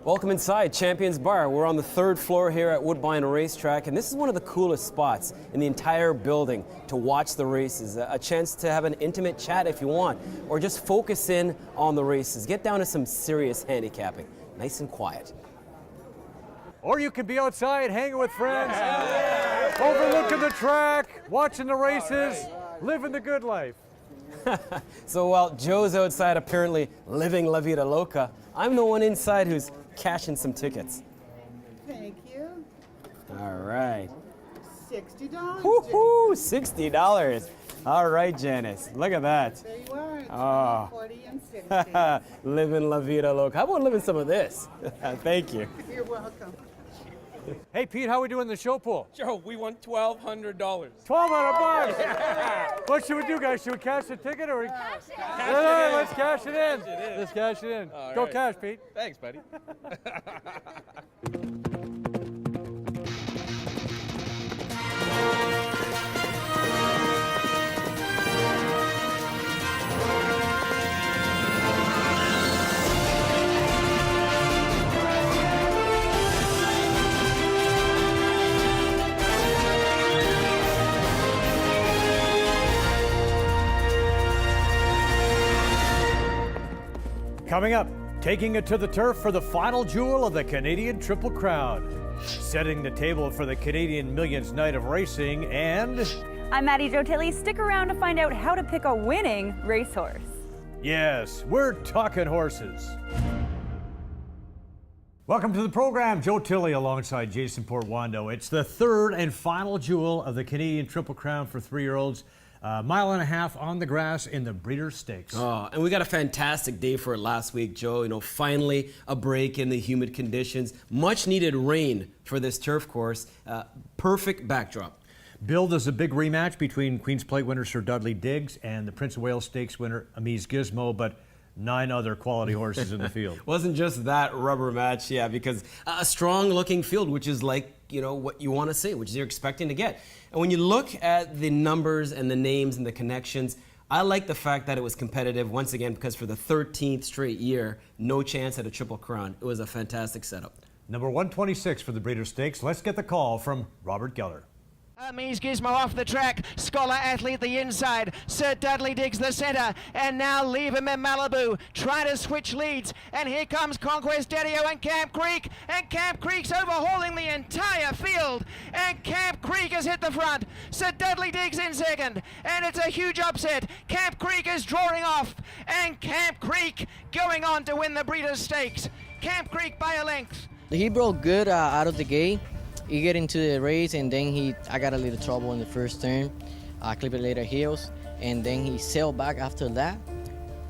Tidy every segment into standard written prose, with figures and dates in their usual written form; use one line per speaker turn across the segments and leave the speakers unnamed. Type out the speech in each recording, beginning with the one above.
Welcome inside Champions Bar. We're on the third floor here at Woodbine Racetrack, and this is one of the coolest spots in the entire building to watch the races. A chance to have an intimate chat if you want, or just focus in on the races. Get down to some serious handicapping. Nice and quiet.
Or you can be outside hanging with friends, overlooking the track, watching the races, living the good life.
So while Joe's outside apparently living La Vida Loca, I'm the one inside who's cashing some tickets.
Thank you.
All right.
$60.
Woohoo! $60. All right, Janice. Look at that.
There you are.
Oh.
40 and 60.
Living La Vida Loca. How about living some of this? Thank you.
You're welcome.
Hey, Pete, how are we doing in the show pool?
Joe, we won $1,200.
$1,200. What should we do, guys? Should we cash the ticket or? Let's cash it in. Let's cash it in. Go
right.
cash, Pete.
Thanks, buddy.
Coming up, taking it to the turf for the final jewel of the Canadian Triple Crown. Setting the table for the Canadian Millions Night of Racing, and...
I'm Maddie-Jo. Stick around to find out how to pick a winning racehorse.
yes, we're talking horses. Welcome to the program. Joe Tilley alongside Jason Portwando. It's the third and final jewel of the Canadian Triple Crown for 3-year-olds. Mile and a half on the grass in the Breeders' Stakes.
Oh, and we got a fantastic day for it last week, Joe. You know, finally a break in the humid conditions. Much needed rain for this turf course. Perfect backdrop.
Billed as a big rematch between Queen's Plate winner Sir Dudley Diggs and the Prince of Wales Stakes winner Amise Gizmo, but 9 other quality horses in the field.
Wasn't just that rubber match, yeah, because a strong-looking field, which is like, you know, what you want to see, which you're expecting to get. And when you look at the numbers and the names and the connections, I like the fact that it was competitive once again, because for the 13th straight year, no chance at a Triple Crown. It was a fantastic setup.
Number 126 for the Breeders' Stakes. Let's get the call from Robert Geller.
Amise Gizmo off the track, Scholar Athlete the inside, Sir Dudley Diggs the center, and now Leave Him in Malibu, trying to switch leads, and here comes Conquest Daddy-O and Camp Creek, and Camp Creek's overhauling the entire field, and Camp Creek has hit the front, Sir Dudley Diggs in second, and it's a huge upset. Camp Creek is drawing off, and Camp Creek going on to win the Breeders' Stakes. Camp Creek by a length.
He broke good out of the gate. He get into the race, and then I got a little trouble in the first turn. I clipped later heels, and then he sailed back after that.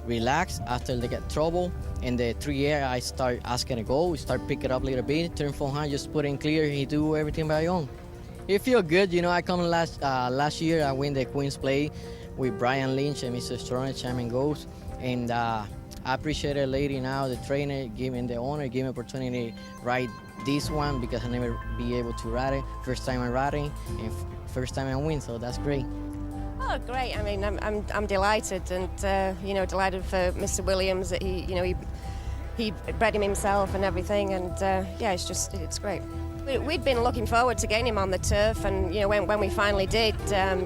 Relaxed after they get trouble. In the 3 I start asking to go. We start picking up a little bit. Turn 400, just put in clear. He do everything by own. It feel good, you know. I come last year. I win the Queen's Plate with Brian Lynch and Mr. Strong, Chairman Goes, and I appreciate a lady now, the trainer, giving the honor, giving opportunity to ride this one because I never be able to ride it. First time I'm riding and first time I win, so that's great.
Oh, great! I mean, I'm delighted, and you know, delighted for Mr. Williams that he bred him himself and everything, and yeah, it's great. We'd been looking forward to getting him on the turf, and you know, when we finally did,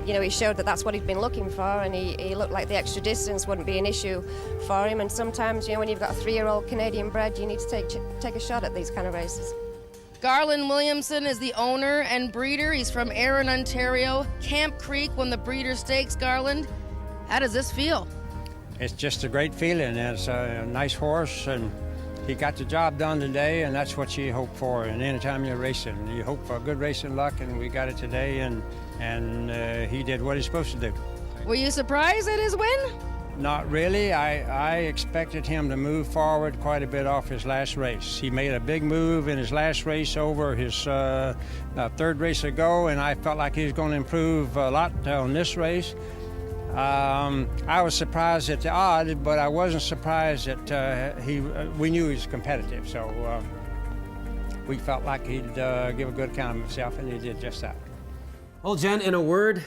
you know, he showed that that's what he'd been looking for, and he looked like the extra distance wouldn't be an issue for him. And sometimes, you know, when you've got a 3-year-old Canadian bred, you need to take a shot at these kind of races.
Garland Williamson is the owner and breeder. He's from Erin, Ontario. Camp Creek won the Breeders' Stakes. Garland, how does this feel?
It's just a great feeling. It's a nice horse, and he got the job done today, and that's what you hope for. And anytime you're racing, you hope for good racing luck, and we got it today, and he did what he's supposed to do.
Were you surprised at his win?
Not really. I expected him to move forward quite a bit off his last race. He made a big move in his last race over his third race ago, and I felt like he was going to improve a lot on this race. I was surprised at the odd, but I wasn't surprised that we knew he was competitive, so we felt like he'd give a good account of himself, and he did just that.
Well, Jen, in a word,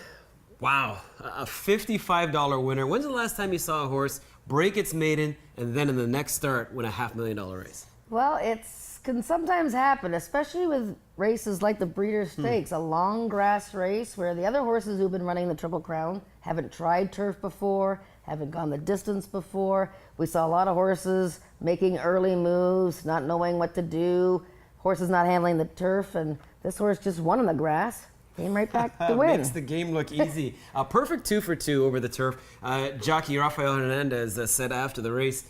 wow, a $55 winner. When's the last time you saw a horse break its maiden and then in the next start win a $500,000 race?
Well, it can sometimes happen, especially with races like the Breeder Stakes, a long grass race where the other horses who've been running the Triple Crown haven't tried turf before, haven't gone the distance before. We saw a lot of horses making early moves, not knowing what to do, horses not handling the turf, and this horse just won on the grass. Came right back to win.
Makes the game look easy. A perfect 2 for 2 over the turf. Jockey Rafael Hernandez said after the race,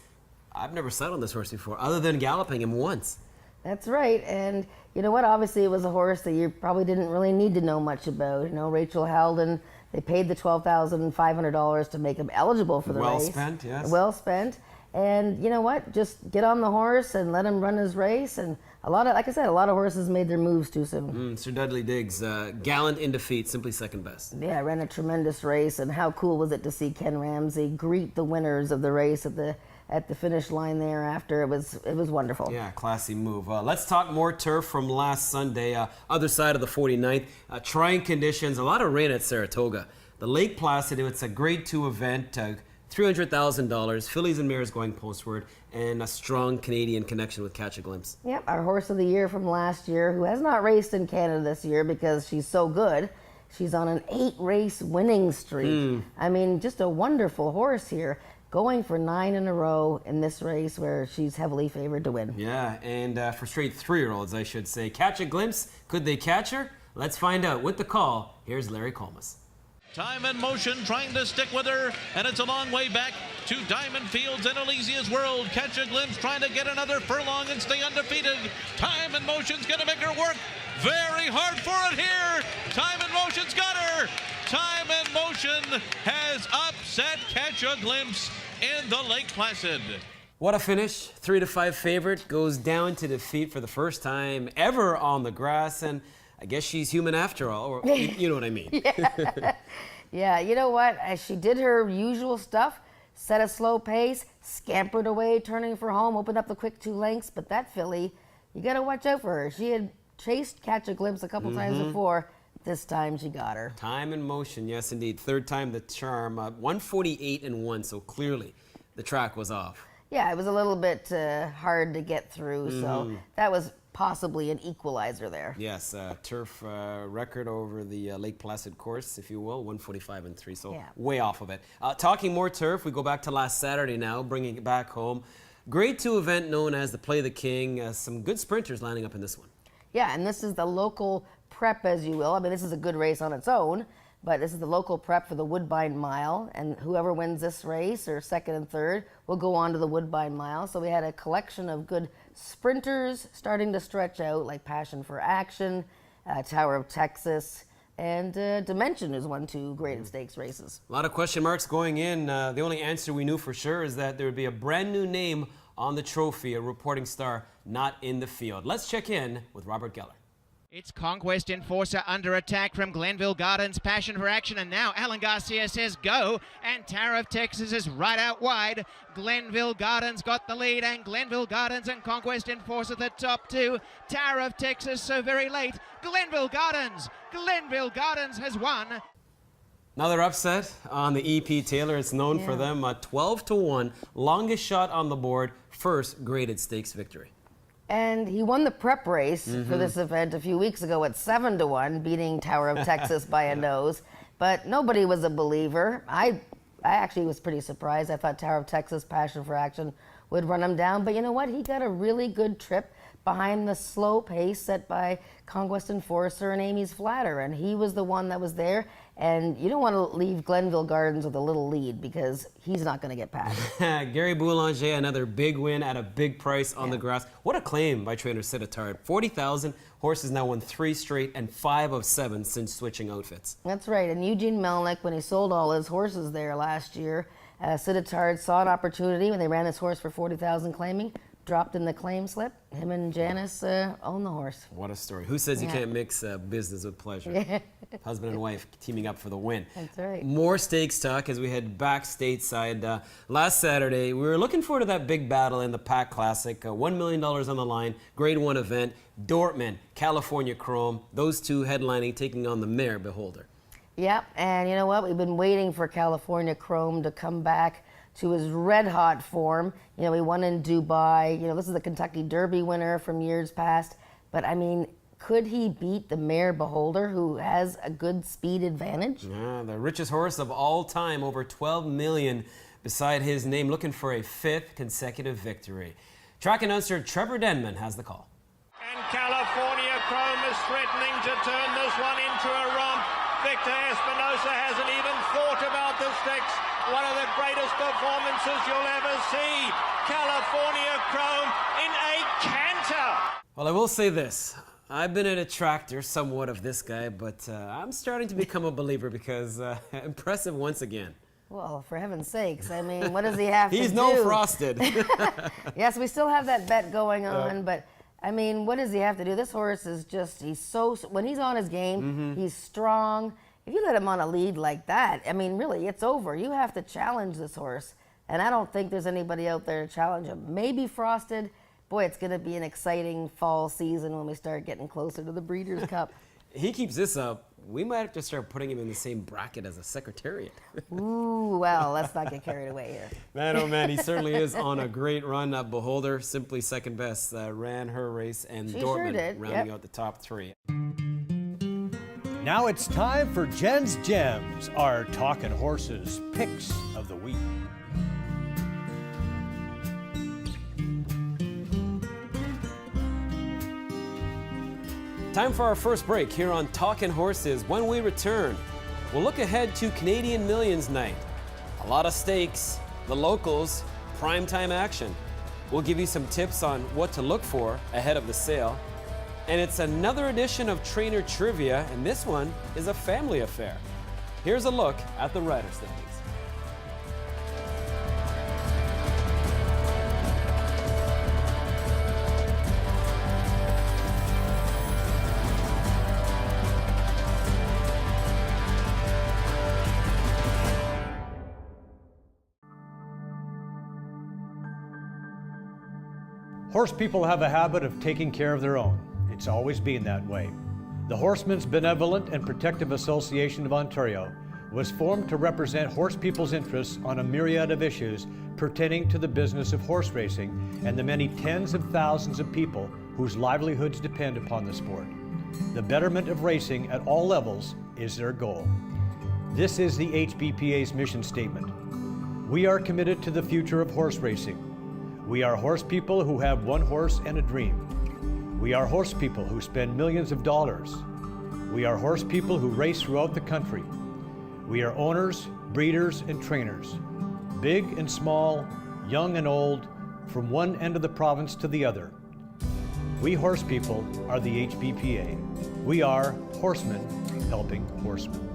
I've never sat on this horse before, other than galloping him once.
That's right, and you know what? Obviously, it was a horse that you probably didn't really need to know much about. You know, Rachel Halden, they paid the $12,500 to make him eligible for the race.
Well spent, yes.
Well spent. And you know what? Just get on the horse and let him run his race. And a lot of, like I said, a lot of horses made their moves too soon.
Sir Dudley Diggs, gallant in defeat, simply second best.
Yeah, ran a tremendous race. And how cool was it to see Ken Ramsey greet the winners of the race at the finish line there after. It was wonderful.
Yeah, classy move. Let's talk more turf from last Sunday. Other side of the 49th. Trying conditions, a lot of rain at Saratoga. The Lake Placid, it's a grade 2 event. $300,000, fillies and mares going postward, and a strong Canadian connection with Catch a Glimpse.
Yep, our horse of the year from last year, who has not raced in Canada this year because she's so good. She's on an 8-race winning streak. I mean, just a wonderful horse here, going for 9 in a row in this race where she's heavily favored to win.
Yeah, and for straight 3-year-olds, I should say. Catch a Glimpse, could they catch her? Let's find out. With the call, here's Larry Colmas.
Time and Motion trying to stick with her, and it's a long way back to Diamond Fields and Elysia's World. Catch a Glimpse trying to get another furlong and stay undefeated. Time and Motion's going to make her work very hard for it here. Time and Motion's got her. Time and Motion has upset Catch a Glimpse in the Lake Placid.
What a finish. 3-5 favorite, goes down to defeat for the first time ever on the grass, and I guess she's human after all, or you know what I mean.
Yeah, you know what? As she did her usual stuff, set a slow pace, scampered away, turning for home, opened up the quick 2 lengths, but that filly, you got to watch out for her. She had chased Catch a Glimpse a couple times before. This time she got her.
Time and Motion, yes indeed. Third time the charm. 148-1, so clearly the track was off.
Yeah, it was a little bit hard to get through, so that was possibly an equalizer there.
Yes, turf record over the Lake Placid course, if you will, 145-3, so
Yeah.
way off of it. Talking more turf, we go back to last Saturday now, bringing it back home. Grade 2 event known as the Play the King. Some good sprinters lining up in this one.
Yeah, and this is the local prep, as you will. I mean, this is a good race on its own, but this is the local prep for the Woodbine Mile, and whoever wins this race, or second and third, will go on to the Woodbine Mile. So we had a collection of good sprinters starting to stretch out, like Passion for Action, Tower of Texas, and Dimension has won 2 graded stakes races.
A lot of question marks going in. The only answer we knew for sure is that there would be a brand new name on the trophy, a reporting star not in the field. Let's check in with Robert Geller.
It's Conquest Enforcer under attack from Glenville Gardens, Passion for Action, and now Alan Garcia says go, and Tower of Texas is right out wide. Glenville Gardens got the lead, and Glenville Gardens and Conquest Enforcer the top 2. Tower of Texas so very late. Glenville Gardens has won.
Another upset on the EP Taylor. It's known for them. 12-1, longest shot on the board, first graded stakes victory.
And he won the prep race for this event a few weeks ago at 7-1, beating Tower of Texas by a nose. But nobody was a believer. I actually was pretty surprised. I thought Tower of Texas, Passion for Action, would run him down. But you know what? He got a really good trip behind the slow pace set by Conquest Enforcer and Amy's Flatter. And he was the one that was there. And you don't want to leave Glenville Gardens with a little lead because he's not going to get past.
Gary Boulanger, another big win at a big price on the grass. What a claim by trainer Siddharth. 40,000. Horses now won 3 straight and 5 of 7 since switching outfits.
That's right. And Eugene Melnick, when he sold all his horses there last year, Siddharth saw an opportunity when they ran his horse for 40,000 claiming, dropped in the claim slip. Him and Janice own the horse.
What a story. Who says you can't mix business with pleasure? Husband and wife teaming up for the win.
That's right.
More stakes talk as we head back stateside. Last Saturday, we were looking forward to that big battle in the Pack Classic. $1 million on the line, grade 1 event. Dortmund, California Chrome, those two headlining, taking on the Mare Beholder.
Yep, and you know what? We've been waiting for California Chrome to come back to his red hot form. You know, he won in Dubai. You know, this is the Kentucky Derby winner from years past. But I mean, could he beat the mare Beholder, who has a good speed advantage?
Yeah, the richest horse of all time, over 12 million beside his name, looking for a 5th consecutive victory. Track announcer Trevor Denman has the call.
And California Chrome is threatening to turn this one into a romp. Victor Espinosa hasn't even thought about the sticks. One of the greatest performances you'll ever see. California Chrome in a canter.
Well, I will say this. I've been a detractor somewhat of this guy, but I'm starting to become a believer because impressive once again.
Well, for heaven's sakes, I mean, what does he have to do?
He's no Frosted.
Yes, we still have that bet going on, but I mean, what does he have to do? This horse is just, when he's on his game, he's strong. If you let him on a lead like that, I mean, really, it's over. You have to challenge this horse, and I don't think there's anybody out there to challenge him. Maybe Frosted. Boy, it's going to be an exciting fall season when we start getting closer to the Breeders' Cup.
He keeps this up, we might have to start putting him in the same bracket as a Secretariat.
Ooh, well, let's not get carried away here.
Man, oh man, he certainly is on a great run. Beholder, simply second best, ran her race, and
She
Dortmund
sure did,
rounding out the top 3.
Now it's time for Jen's Gems, our Talkin' Horses picks of the week.
Time for our first break here on Talkin' Horses. When we return, we'll look ahead to Canadian Millions Night. A lot of stakes, the locals, primetime action. We'll give you some tips on what to look for ahead of the sale. And it's another edition of Trainer Trivia, and this one is a family affair. Here's a look at the rider standings.
Horse people have a habit of taking care of their own. It's always been that way. The Horsemen's Benevolent and Protective Association of Ontario was formed to represent horse people's interests on a myriad of issues pertaining to the business of horse racing and the many tens of thousands of people whose livelihoods depend upon the sport. The betterment of racing at all levels is their goal. This is the HBPA's mission statement. We are committed to the future of horse racing. We are horse people who have one horse and a dream. We are horse people who spend millions of dollars. We are horse people who race throughout the country. We are owners, breeders, and trainers, big and small, young and old, from one end of the province to the other. We horse people are the HBPA. We are horsemen helping horsemen.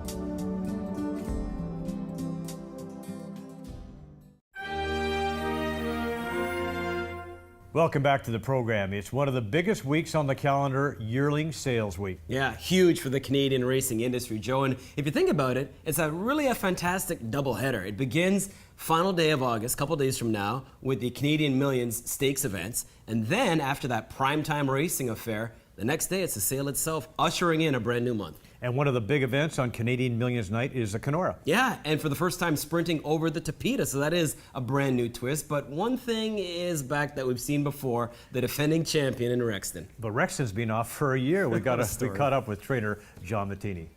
Welcome back to the program. It's one of the biggest weeks on the calendar, Yearling Sales Week.
Yeah, huge for the Canadian racing industry, Joe. And if you think about it, it's really a fantastic doubleheader. It begins final day of August, a couple days from now, with the Canadian Millions Stakes events. And then after that primetime racing affair, the next day it's the sale itself, ushering in a brand new month.
And one of the big events on Canadian Millions Night is the Kenora.
Yeah, and for the first time sprinting over the Tapeta, so that is a brand new twist. But one thing is back that we've seen before, the defending champion in Rexton.
But Rexton's been off for a year. We caught up with trainer John Mattini.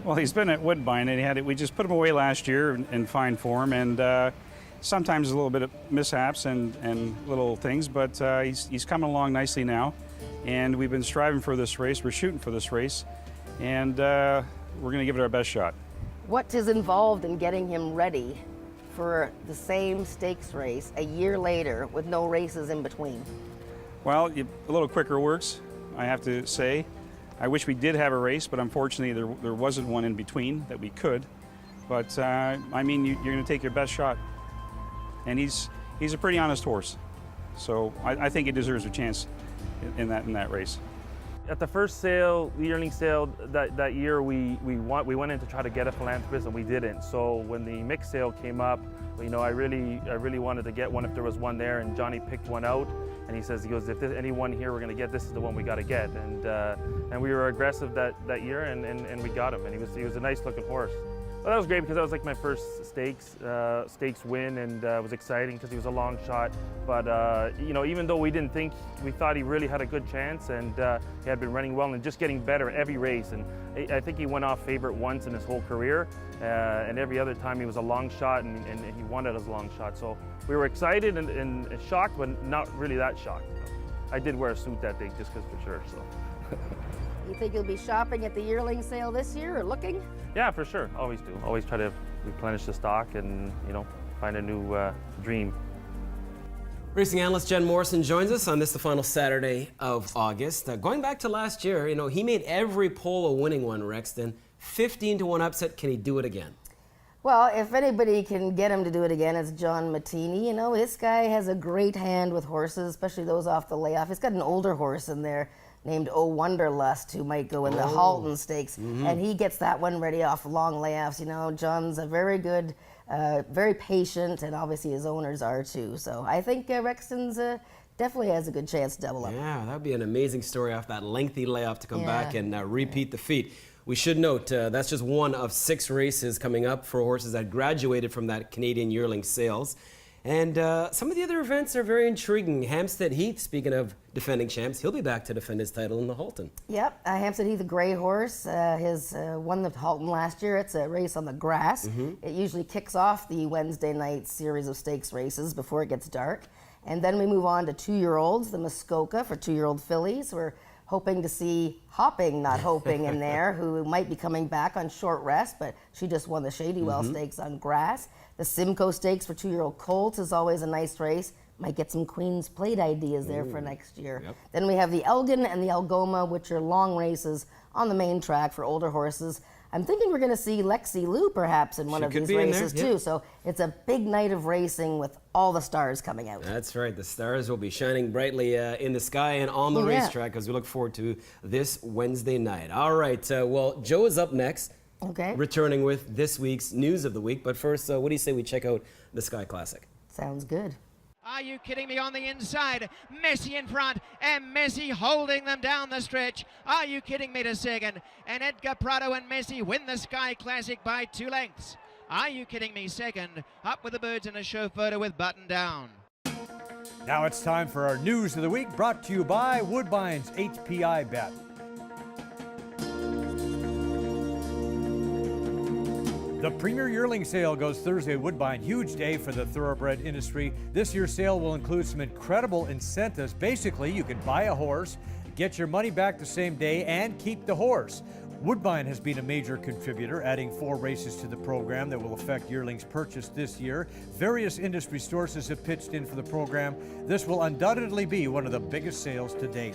Well, he's been at Woodbine, and we just put him away last year in fine form, and sometimes a little bit of mishaps and little things, but he's coming along nicely now, and we've been striving for this race. We're shooting for this race, and we're going to give it our best shot.
What is involved in getting him ready for the same stakes race a year later with no races in between?
Well, a little quicker works, I have to say. I wish we did have a race, but unfortunately there wasn't one in between that we could. But I mean, you're going to take your best shot. And he's a pretty honest horse. So I think he deserves a chance in that race.
At the first sale, the yearling sale that year, we went in to try to get a philanthropist, and we didn't. So when the mixed sale came up, you know, I really wanted to get one if there was one there, and Johnny picked one out, and he goes, if there's anyone here we're going to get, this is the one we got to get. And we were aggressive that year, and we got him, and he was a nice looking horse. Well, that was great because that was like my first stakes win, and it was exciting because he was a long shot. But you know, even though we thought he really had a good chance, and he had been running well and just getting better every race. And I think he went off favorite once in his whole career, and every other time he was a long shot, and he won it as a long shot. So we were excited and shocked, but not really that shocked. You know. I did wear a suit that day just because for sure. So.
You think you'll be shopping at the yearling sale this year or looking?
Yeah, for sure. Always do. Always try to replenish the stock and, you know, find a new dream.
Racing analyst Jen Morrison joins us on this, the final Saturday of August. Going back to last year, you know, he made every pole a winning one, Rexton. 15-1 upset. Can he do it again?
Well, if anybody can get him to do it again, it's John Mattini. You know, this guy has a great hand with horses, especially those off the layoff. He's got an older horse in there named Oh Wonderlust, who might go in the Halton Stakes, and he gets that one ready off long layoffs. You know, John's a very good, very patient, and obviously his owners are too. So I think Rexton's definitely has a good chance to double up.
Yeah, that would be an amazing story off that lengthy layoff to come back and repeat the feat. We should note that's just one of 6 races coming up for horses that graduated from that Canadian yearling sales. And some of the other events are very intriguing. Hampstead Heath, speaking of defending champs, he'll be back to defend his title in the Halton.
Yep, Hampstead Heath, a grey horse, won the Halton last year. It's a race on the grass. It usually kicks off the Wednesday night series of stakes races before it gets dark. And then we move on to 2-year-olds, the Muskoka for 2-year-old fillies. We're hoping to see Hopping, not hoping in there, who might be coming back on short rest, but she just won the Shadywell Stakes on grass. The Simcoe Stakes for 2-year-old colts is always a nice race. Might get some Queen's Plate ideas there for next year. Yep. Then we have the Elgin and the Algoma, which are long races on the main track for older horses. I'm thinking we're going to see Lexi Lou perhaps in one of these races too. So it's a big night of racing with all the stars coming out.
That's right. The stars will be shining brightly in the sky and on the racetrack as we look forward to this Wednesday night. All right. Well, Joe is up next.
Okay.
Returning with this week's news of the week. But first, what do you say we check out the Sky Classic?
Sounds good.
Are you kidding me? On the inside, Messi in front, and Messi holding them down the stretch. Are you kidding me to second? And Edgar Prado and Messi win the Sky Classic by 2 lengths. Are you kidding me? Second, up with the birds in a show photo with Button Down.
Now it's time for our news of the week, brought to you by Woodbine's HPI Bet. The Premier Yearling Sale goes Thursday at Woodbine. Huge day for the thoroughbred industry. This year's sale will include some incredible incentives. Basically, you can buy a horse, get your money back the same day, and keep the horse. Woodbine has been a major contributor, adding 4 races to the program that will affect yearlings purchased this year. Various industry sources have pitched in for the program. This will undoubtedly be one of the biggest sales to date.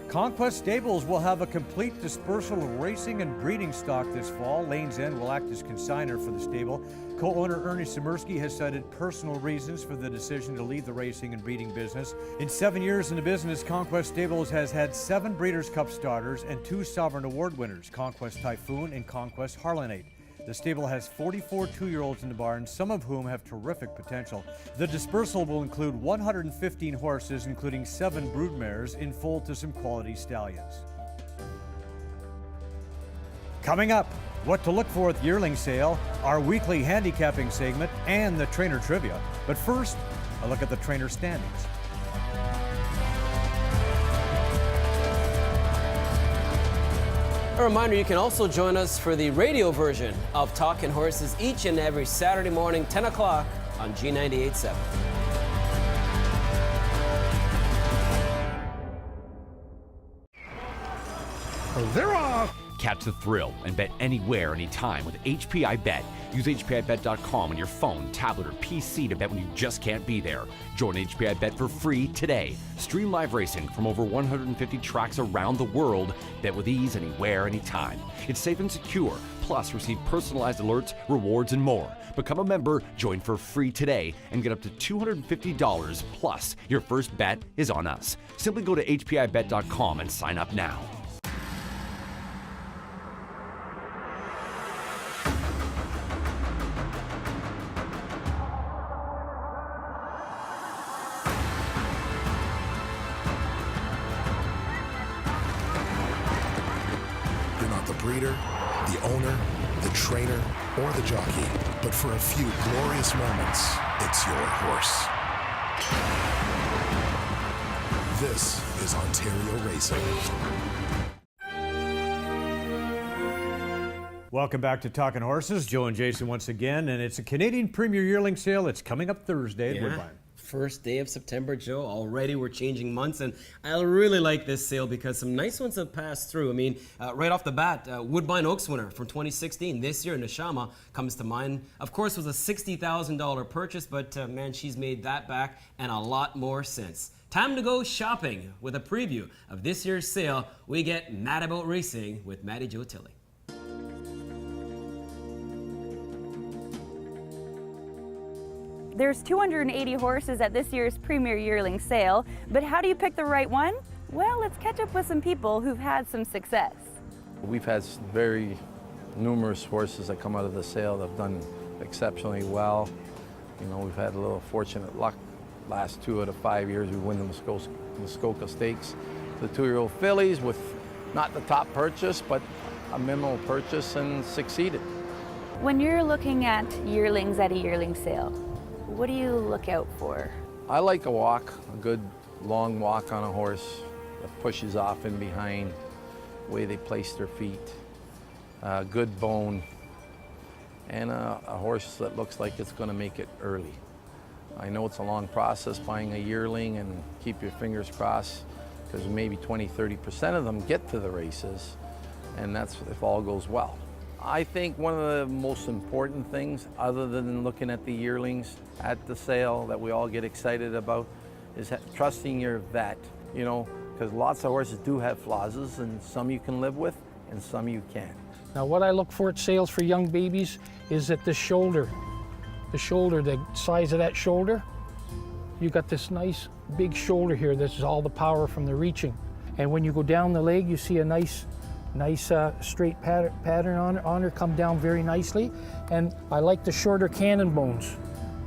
Conquest Stables will have a complete dispersal of racing and breeding stock this fall. Lane's End will act as consignor for the stable. Co-owner Ernie Simirsky has cited personal reasons for the decision to leave the racing and breeding business. In 7 years in the business, Conquest Stables has had 7 Breeders' Cup starters and 2 Sovereign Award winners, Conquest Typhoon and Conquest Harlanate. The stable has 44 2-year-olds in the barn, some of whom have terrific potential. The dispersal will include 115 horses, including 7 broodmares, in foal to some quality stallions. Coming up, what to look for at the yearling sale, our weekly handicapping segment, and the trainer trivia. But first, a look at the trainer standings.
A reminder, you can also join us for the radio version of Talkin' Horses each and every Saturday morning, 10 o'clock on G98.7.
They're off! Catch the thrill and bet anywhere, anytime with HPI Bet. Use HPIBet.com on your phone, tablet, or PC to bet when you just can't be there. Join HPI Bet for free today. Stream live racing from over 150 tracks around the world. Bet with ease anywhere, anytime. It's safe and secure. Plus, receive personalized alerts, rewards, and more. Become a member, join for free today, and get up to $250 plus. Your first bet is on us. Simply go to HPIBet.com and sign up now.
Breeder, the owner, the trainer, or the jockey, but for a few glorious moments, it's your horse. This is Ontario Racing.
Welcome back to Talkin' Horses. Joe and Jason once again, and it's a Canadian Premier Yearling Sale. It's coming up Thursday at Woodbine.
First day of September, Joe. Already we're changing months, and I really like this sale because some nice ones have passed through. I mean, right off the bat, Woodbine Oaks winner from 2016. This year, Neshama comes to mind. Of course, was a $60,000 purchase, but man, she's made that back and a lot more since. Time to go shopping. With a preview of this year's sale, we get Mad About Racing with Maddie-Jo Tilley.
There's 280 horses at this year's Premier Yearling Sale, but how do you pick the right one? Well, let's catch up with some people who've had some success.
We've had very numerous horses that come out of the sale that have done exceptionally well. You know, we've had a little fortunate luck. Last 2 out of 5 years we win the Muskoka Stakes. The 2-year-old fillies with not the top purchase, but a minimal purchase, and succeeded.
When you're looking at yearlings at a yearling sale, what do you look out for?
I like a walk, a good long walk on a horse that pushes off in behind, the way they place their feet, good bone, and a horse that looks like it's going to make it early. I know it's a long process buying a yearling, and keep your fingers crossed because maybe 20–30% of them get to the races, and that's if all goes well. I think one of the most important things, other than looking at the yearlings at the sale that we all get excited about, is trusting your vet, you know, because lots of horses do have flaws, and some you can live with and some you can't.
Now what I look for at sales for young babies is that the shoulder, the size of that shoulder, you got this nice big shoulder here. This is all the power from the reaching. And when you go down the leg, you see a nice straight pattern on her come down very nicely. And I like the shorter cannon bones.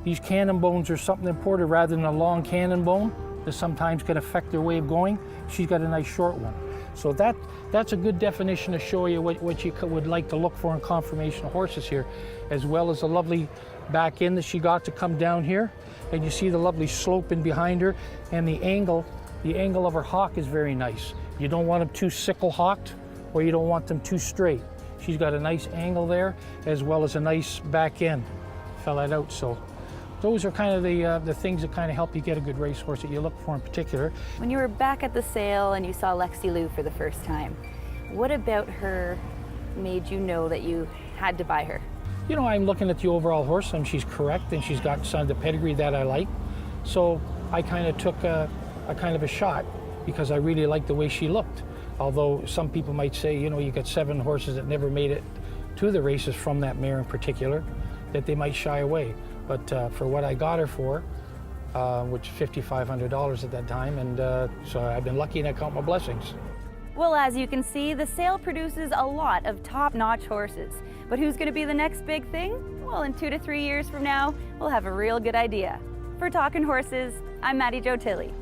These cannon bones are something important rather than a long cannon bone that sometimes can affect their way of going. She's got a nice short one. So that's a good definition to show you what you would like to look for in conformation of horses here, as well as a lovely back end that she got to come down here. And you see the lovely slope in behind her, and the angle of her hock is very nice. You don't want them too sickle hocked, or you don't want them too straight. She's got a nice angle there, as well as a nice back end. Fell that out, so those are kind of the things that kind of help you get a good racehorse that you look for in particular.
When you were back at the sale and you saw Lexi Lou for the first time, what about her made you know that you had to buy her?
You know, I'm looking at the overall horse, and she's correct, and she's got some of the pedigree that I like. So I kind of took a kind of a shot because I really liked the way she looked. Although some people might say, you know, you got 7 horses that never made it to the races from that mare in particular, that they might shy away. But for what I got her for, which $5,500 at that time, and so I've been lucky and I count my blessings.
Well, as you can see, the sale produces a lot of top-notch horses. But who's going to be the next big thing? Well, in 2 to 3 years from now, we'll have a real good idea. For Talkin' Horses, I'm Maddie-Jo Tilley.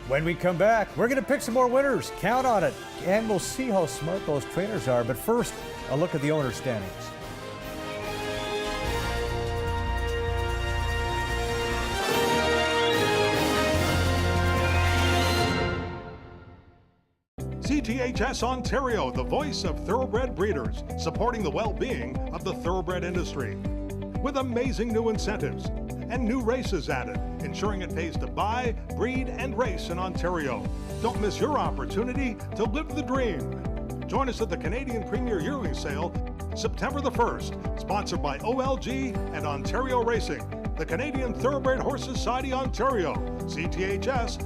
When we come back, we're going to pick some more winners. Count on it. And we'll see how smart those trainers are. But first, a look at the owner standings.
CTHS Ontario, the voice of thoroughbred breeders, supporting the well-being of the thoroughbred industry. With amazing new incentives and new races added, ensuring it pays to buy, breed, and race in Ontario. Don't miss your opportunity to live the dream. Join us at the Canadian Premier Yearling Sale, September the 1st, sponsored by OLG and Ontario Racing, the Canadian Thoroughbred Horse Society Ontario, CTHSONT.com.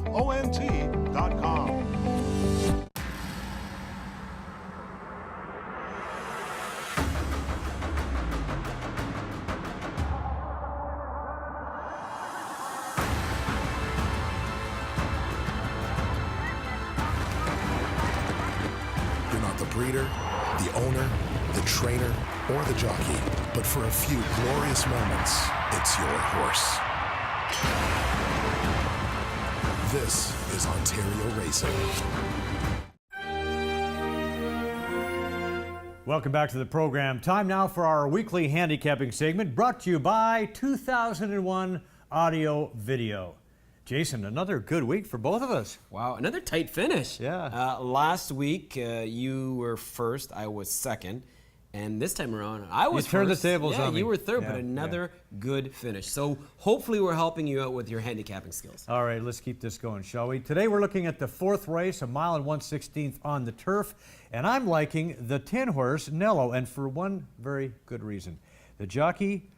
breeder, the owner, the trainer, or the jockey, but for a few glorious moments, it's your horse. This is Ontario Racing.
Welcome back to the program. Time now for our weekly handicapping segment brought to you by 2001 Audio Video. Jason, another good week for both of us.
Wow, another tight finish.
Yeah.
Last week, you were first, I was second. And this time around, I was
You turned
first.
the tables
yeah,
on me.
you were third,
Yeah,
but another good finish. So hopefully we're helping you out with your handicapping skills.
All right, let's keep this going, shall we? Today we're looking at the fourth race, 1 mile and 1/16 on the turf. And I'm liking the 10-horse Nello, and for one very good reason. The jockey,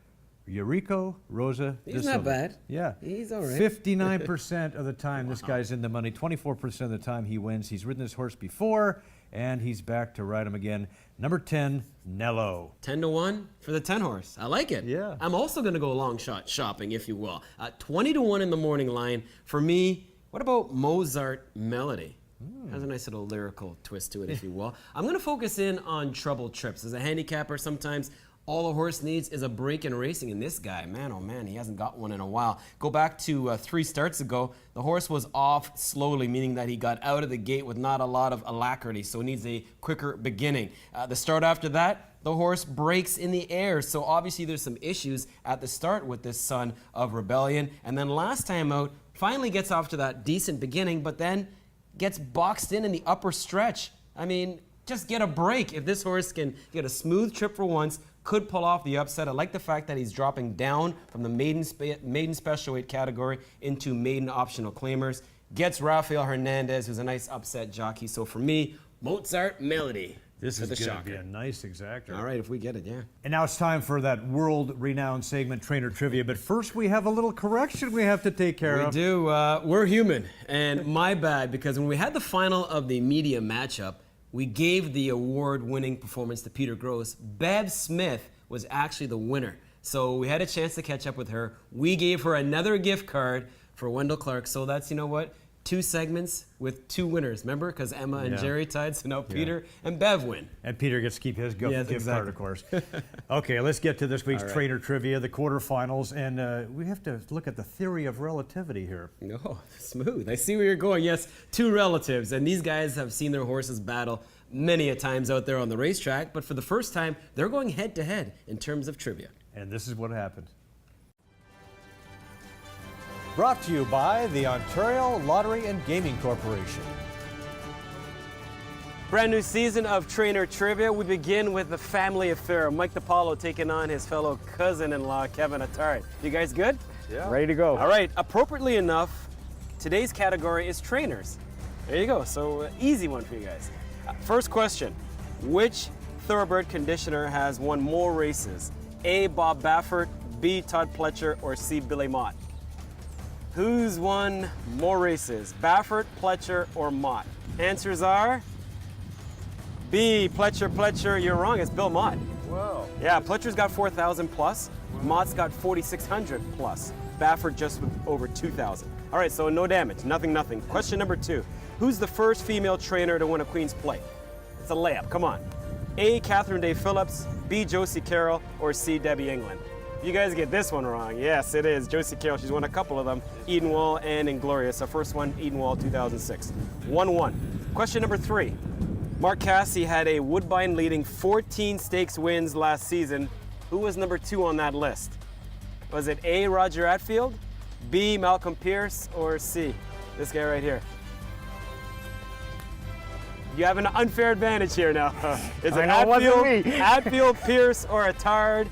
Eurico Rosa
He's
de
not
Silva.
bad.
Yeah.
He's all right.
59% of the time this guy's in the money. 24% of the time he wins. He's ridden this horse before, and he's back to ride him again. Number 10, Nello.
10-1 for the 10-horse. I like it.
Yeah.
I'm also going to go long shot shopping, if you will. 20-1 in the morning line. For me, what about Mozart Melody? Has a nice little lyrical twist to it, if you will. I'm going to focus in on trouble trips. As a handicapper, sometimes all a horse needs is a break in racing, and this guy, man, oh man, he hasn't got one in a while. Go back to 3 starts ago, the horse was off slowly, meaning that he got out of the gate with not a lot of alacrity, so he needs a quicker beginning. The start after that, the horse breaks in the air, so obviously there's some issues at the start with this son of rebellion, and then last time out, finally gets off to that decent beginning, but then gets boxed in the upper stretch. I mean, just get a break. If this horse can get a smooth trip for once, could pull off the upset. I like the fact that he's dropping down from the maiden special weight category into maiden optional claimers. Gets Rafael Hernandez, who's a nice upset jockey. So for me, Mozart Melody.
This
for
is
the
going to
shocker.
be a nice exactor.
All right, if we get it, yeah.
And now it's time for that world-renowned segment, Trainer Trivia. But first, we have a little correction we have to take care of.
We do. We're human. And my bad, because when we had the final of the media matchup, we gave the award-winning performance to Peter Gross. Bev Smith was actually the winner. So we had a chance to catch up with her. We gave her another gift card for Wendell Clark. So that's, you know what? 2 segments with 2 winners. Remember? Because Emma and Jerry tied, so now Peter and Bev win.
And Peter gets to keep his gift card, of course. Okay, let's get to this week's Trainer Trivia, the quarterfinals. And we have to look at the theory of relativity here.
No, smooth. I see where you're going. Yes, 2 relatives. And these guys have seen their horses battle many a times out there on the racetrack. But for the first time, they're going head-to-head in terms of trivia.
And this is what happened. Brought to you by the Ontario Lottery and Gaming Corporation.
Brand new season of Trainer Trivia. We begin with the family affair. Mike DiPaolo taking on his fellow cousin-in-law, Kevin Attard. You guys good?
Yeah. Ready to go.
All right, appropriately enough, today's category is trainers. There you go, so easy one for you guys. First question, which thoroughbred conditioner has won more races? A, Bob Baffert, B, Todd Pletcher, or C, Billy Mott? Who's won more races, Baffert, Pletcher, or Mott? Answers are B, Pletcher, you're wrong, it's Bill Mott.
Whoa.
Yeah, Pletcher's got 4,000 plus, Mott's got 4,600 plus, Baffert just with over 2,000. All right, so no damage, nothing. Question number 2, who's the first female trainer to win a Queen's Plate? It's a layup, come on. A, Catherine Day Phillips, B, Josie Carroll, or C, Debbie England? You guys get this one wrong. Yes, it is Josie Carroll. She's won a couple of them, Edenwall and Inglorious. Her first one, Edenwall 2006. 1-1. Question number 3. Mark Casse had a Woodbine leading 14 stakes wins last season. Who was number 2 on that list? Was it A, Roger Atfield, B, Malcolm Pierce, or C, this guy right here? You have an unfair advantage here now. Is it Atfield, Pierce, or Attard?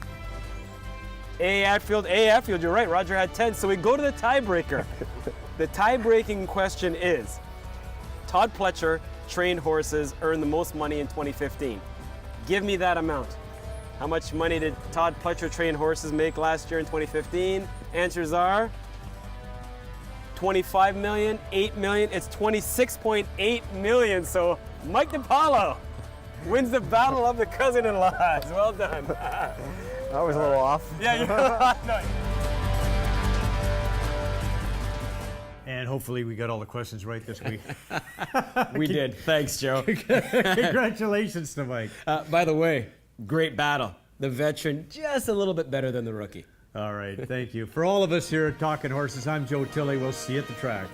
A, Atfield, you're right. Roger had 10, so we go to the tiebreaker. The tie-breaking question is, Todd Pletcher trained horses earned the most money in 2015. Give me that amount. How much money did Todd Pletcher trained horses make last year in 2015? Answers are 25 million, 8 million, it's 26.8 million, so Mike DiPaolo wins the battle of the cousin-in-laws. Well done.
That was a little off.
Yeah, you're
And hopefully we got all the questions right this week.
We did. Thanks, Joe.
Congratulations to Mike.
By the way, great battle. The veteran just a little bit better than the rookie.
All right, thank you. For all of us here at Talkin' Horses, I'm Joe Tilley. We'll see you at the track.